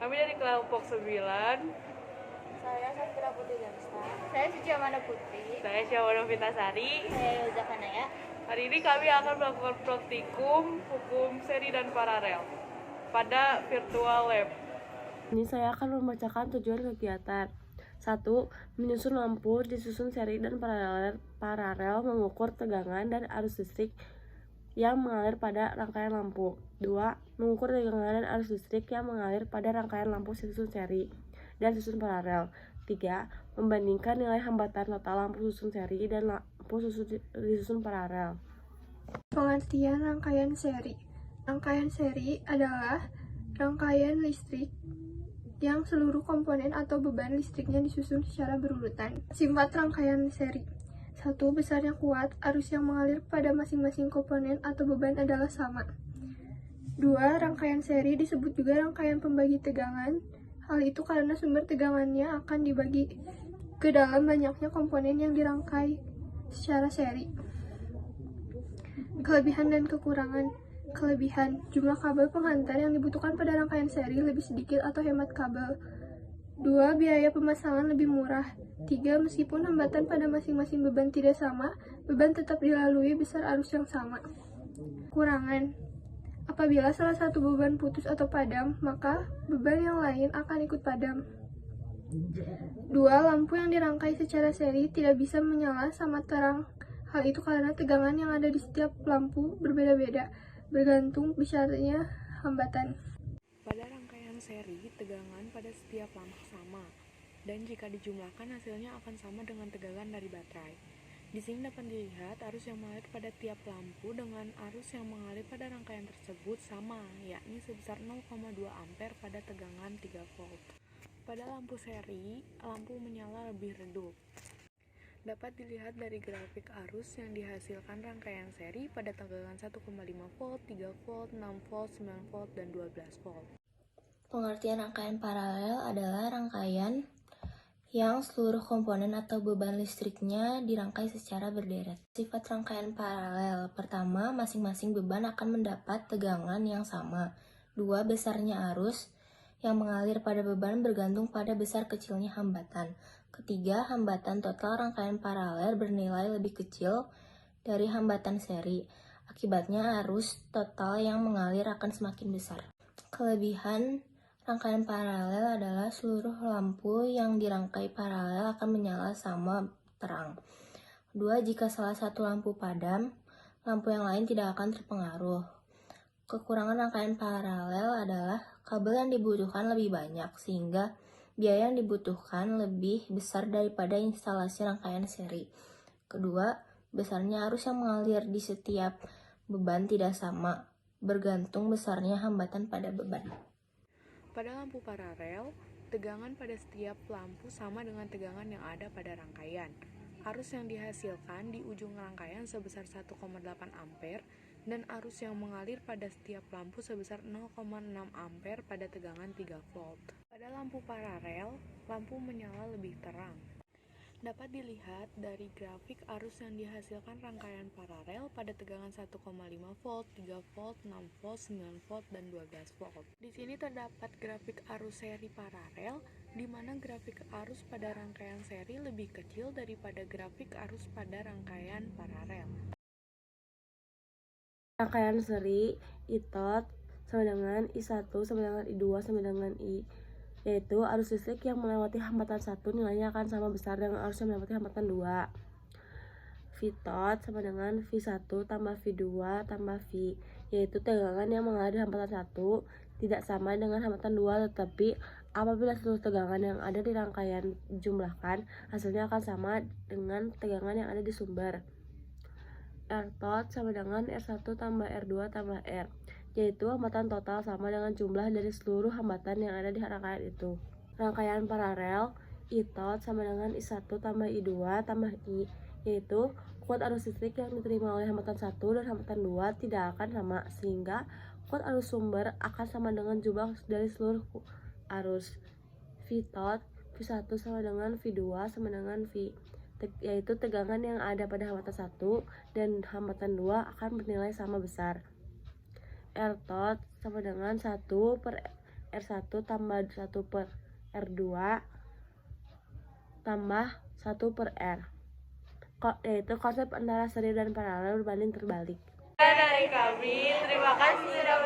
Kami dari kelompok 9. Saya Safira Putri Gamsta. Saya Suciamana Putri. Saya Syawano Vintasari. Saya Yoza Kanaya. Hari ini kami akan melakukan praktikum hukum seri dan paralel pada virtual lab. Ini saya akan membacakan tujuan kegiatan. 1. Menyusun lampu disusun seri dan paralel mengukur tegangan dan arus listrik yang mengalir pada rangkaian lampu. 2. Mengukur tegangan dan arus listrik yang mengalir pada rangkaian lampu susun seri dan susun paralel. 3. Membandingkan nilai hambatan total lampu susun seri dan lampu disusun paralel. Pengertian rangkaian seri. Rangkaian seri adalah rangkaian listrik yang seluruh komponen atau beban listriknya disusun secara berurutan. Sifat rangkaian seri. 1. Besarnya kuat, arus yang mengalir pada masing-masing komponen atau beban adalah sama. 2. Rangkaian seri disebut juga rangkaian pembagi tegangan. Hal itu karena sumber tegangannya akan dibagi ke dalam banyaknya komponen yang dirangkai secara seri. Kelebihan dan kekurangan. Kelebihan, jumlah kabel penghantar yang dibutuhkan pada rangkaian seri lebih sedikit atau hemat kabel. 2. Biaya pemasangan lebih murah. 3. Meskipun hambatan pada masing-masing beban tidak sama, beban tetap dilalui besar arus yang sama. Kekurangan. Apabila salah satu beban putus atau padam, maka beban yang lain akan ikut padam. 2. Lampu yang dirangkai secara seri tidak bisa menyala sama terang. Hal itu karena tegangan yang ada di setiap lampu berbeda-beda, bergantung besarnya hambatan. Pada rangkaian seri, tegangan pada setiap lampu sama, dan jika dijumlahkan hasilnya akan sama dengan tegangan dari baterai. Di sini dapat dilihat arus yang mengalir pada tiap lampu dengan arus yang mengalir pada rangkaian tersebut sama, yakni sebesar 0,2 ampere pada tegangan 3 volt. Pada lampu seri, lampu menyala lebih redup. Dapat dilihat dari grafik arus yang dihasilkan rangkaian seri pada tegangan 1,5 volt, 3 volt, 6 volt, 9 volt, dan 12 volt. Pengertian rangkaian paralel adalah rangkaian yang seluruh komponen atau beban listriknya dirangkai secara berderet. Sifat rangkaian paralel. Pertama, masing-masing beban akan mendapat tegangan yang sama. 2. Besarnya arus yang mengalir pada beban bergantung pada besar kecilnya hambatan. Ketiga, hambatan total rangkaian paralel bernilai lebih kecil dari hambatan seri. Akibatnya arus total yang mengalir akan semakin besar. Kelebihan rangkaian paralel adalah seluruh lampu yang dirangkai paralel akan menyala sama terang. 2. Jika salah satu lampu padam, lampu yang lain tidak akan terpengaruh. Kekurangan rangkaian paralel adalah kabel yang dibutuhkan lebih banyak, sehingga biaya yang dibutuhkan lebih besar daripada instalasi rangkaian seri. Kedua, besarnya arus yang mengalir di setiap beban tidak sama, bergantung besarnya hambatan pada beban. Pada lampu paralel, tegangan pada setiap lampu sama dengan tegangan yang ada pada rangkaian. Arus yang dihasilkan di ujung rangkaian sebesar 1,8 ampere dan arus yang mengalir pada setiap lampu sebesar 0,6 ampere pada tegangan 3 volt. Pada lampu paralel, lampu menyala lebih terang. Dapat dilihat dari grafik arus yang dihasilkan rangkaian paralel pada tegangan 1,5 volt, 3 volt, 6 volt, 9 volt, dan 12 volt. Di sini terdapat grafik arus seri paralel, di mana grafik arus pada rangkaian seri lebih kecil daripada grafik arus pada rangkaian paralel. Rangkaian seri I0 sama dengan I1 sama dengan I2 sama dengan I, yaitu arus listrik yang melewati hambatan 1 nilainya akan sama besar dengan arus yang melewati hambatan 2. V0 sama dengan V1 tambah V2 tambah V, yaitu tegangan yang mengalir di hambatan 1 tidak sama dengan hambatan 2, tetapi apabila seluruh tegangan yang ada di rangkaian dijumlahkan, hasilnya akan sama dengan tegangan yang ada di sumber. R0 sama dengan R1 tambah R2 tambah R, yaitu hambatan total sama dengan jumlah dari seluruh hambatan yang ada di rangkaian itu. Rangkaian paralel I0 sama dengan I1 tambah I2 tambah I, yaitu kuat arus listrik yang diterima oleh hambatan 1 dan hambatan 2 tidak akan sama, sehingga kuat arus sumber akan sama dengan jumlah dari seluruh arus. V0, V1 sama dengan V2 sama dengan V, yaitu tegangan yang ada pada hambatan 1 dan hambatan 2 akan bernilai sama besar. R0 sama dengan 1 per R1 tambah 1 per R2 tambah 1 per R. Yaitu konsep antara seri dan paralel berbanding terbalik. Dari kami, terima kasih sudah